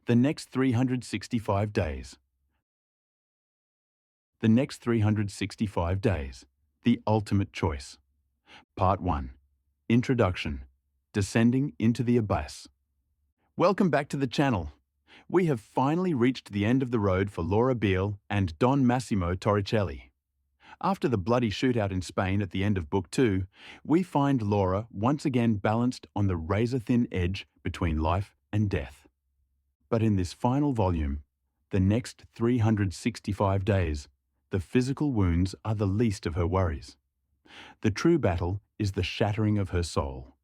The next 365 days. The next 365 days. The ultimate choice. Part 1. Introduction. Descending into the abyss. Welcome back to the channel. We have finally reached the end of the road for Laura Biel and Don Massimo Torricelli. After the bloody shootout in Spain at the end of Book 2, we find Laura once again balanced on the razor-thin edge between life and death. But in this final volume, the next 365 days, the physical wounds are the least of her worries. The true battle is the shattering of her soul.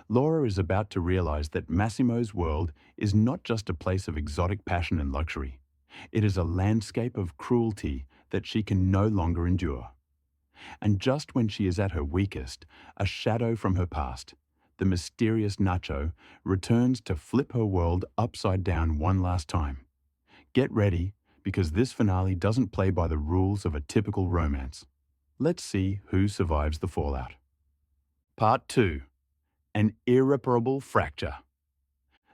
Laura is about to realize that Massimo's world is not just a place of exotic passion and luxury. It is a landscape of cruelty that she can no longer endure. And just when she is at her weakest, a shadow from her past, the mysterious Nacho, returns to flip her world upside down one last time. Get ready, because this finale doesn't play by the rules of a typical romance. Let's see who survives the fallout. Part 2. An irreparable fracture.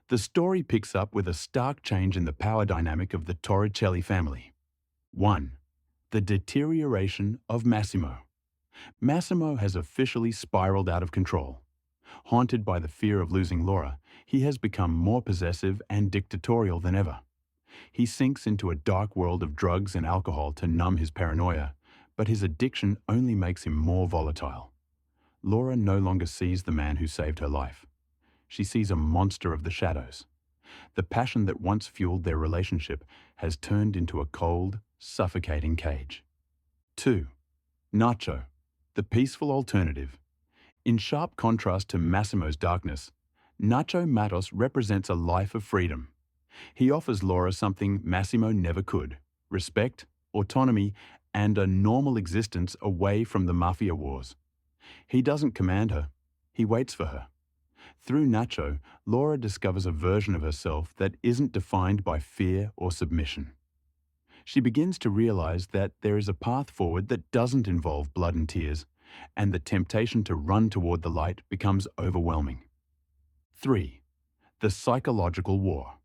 The story picks up with a stark change in the power dynamic of the Torricelli family. 1. The deterioration of Massimo. Massimo has officially spiraled out of control. Haunted by the fear of losing Laura, he has become more possessive and dictatorial than ever. He sinks into a dark world of drugs and alcohol to numb his paranoia, but his addiction only makes him more volatile. Laura no longer sees the man who saved her life. She sees a monster of the shadows. The passion that once fueled their relationship has turned into a cold, suffocating cage. 2. Nacho, the peaceful alternative. In sharp contrast to Massimo's darkness, Nacho Matos represents a life of freedom. He offers Laura something Massimo never could: respect, autonomy, and a normal existence away from the mafia wars. He doesn't command her, he waits for her. Through Nacho, Laura discovers a version of herself that isn't defined by fear or submission. She begins to realize that there is a path forward that doesn't involve blood and tears, and the temptation to run toward the light becomes overwhelming. 3. The psychological war.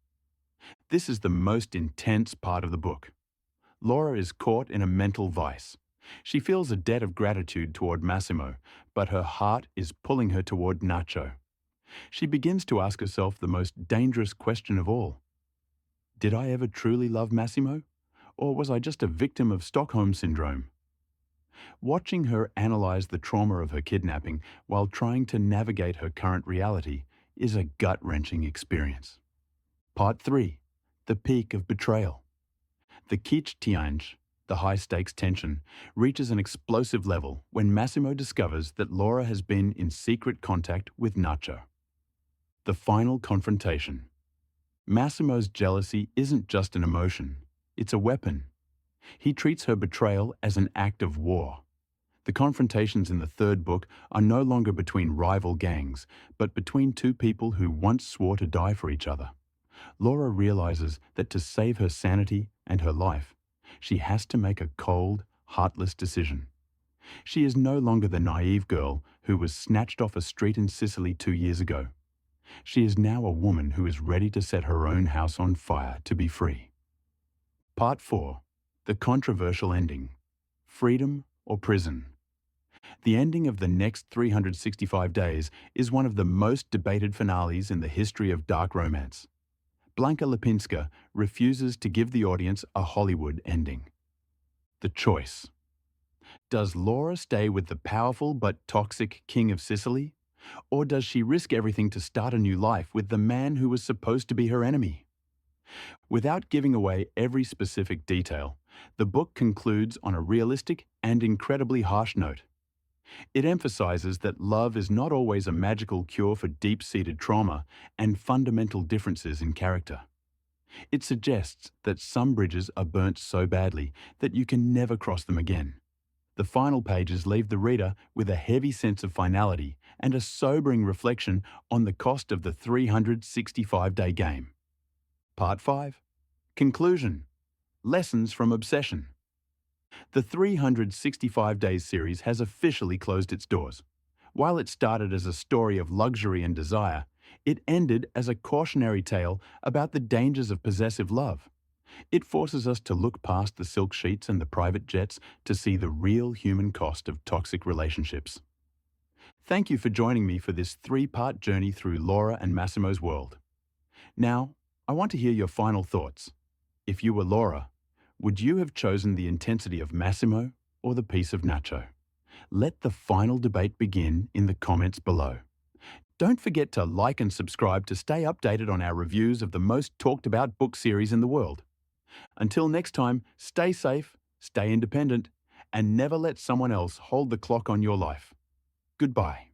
This is the most intense part of the book. Laura is caught in a mental vice. She feels a debt of gratitude toward Massimo, but her heart is pulling her toward Nacho. She begins to ask herself the most dangerous question of all. Did I ever truly love Massimo? Or was I just a victim of Stockholm Syndrome? Watching her analyze the trauma of her kidnapping while trying to navigate her current reality is a gut-wrenching experience. Part 3. The peak of betrayal. The kitsch tianj, the high-stakes tension, reaches an explosive level when Massimo discovers that Laura has been in secret contact with Nacho. The final confrontation. Massimo's jealousy isn't just an emotion, it's a weapon. He treats her betrayal as an act of war. The confrontations in the third book are no longer between rival gangs, but between two people who once swore to die for each other. Laura realizes that to save her sanity and her life, she has to make a cold, heartless decision. She is no longer the naive girl who was snatched off a street in Sicily 2 years ago. She is now a woman who is ready to set her own house on fire to be free. Part 4. The controversial ending. Freedom or prison? The ending of the next 365 days is one of the most debated finales in the history of dark romance. Blanka Lipinska refuses to give the audience a Hollywood ending. The choice. Does Laura stay with the powerful but toxic King of Sicily? Or does she risk everything to start a new life with the man who was supposed to be her enemy? Without giving away every specific detail, the book concludes on a realistic and incredibly harsh note. It emphasizes that love is not always a magical cure for deep-seated trauma and fundamental differences in character. It suggests that some bridges are burnt so badly that you can never cross them again. The final pages leave the reader with a heavy sense of finality and a sobering reflection on the cost of the 365-day game. Part 5. Conclusion. Lessons from obsession. The 365 Days series has officially closed its doors. While it started as a story of luxury and desire, It ended as a cautionary tale about the dangers of possessive love. It forces us to look past the silk sheets and the private jets to see the real human cost of toxic relationships. Thank you for joining me for this three-part journey through Laura and Massimo's world. Now, I want to hear your final thoughts. If you were Laura, would you have chosen the intensity of Massimo or the peace of Nacho? Let the final debate begin in the comments below. Don't forget to like and subscribe to stay updated on our reviews of the most talked about book series in the world. Until next time, stay safe, stay independent, and never let someone else hold the clock on your life. Goodbye.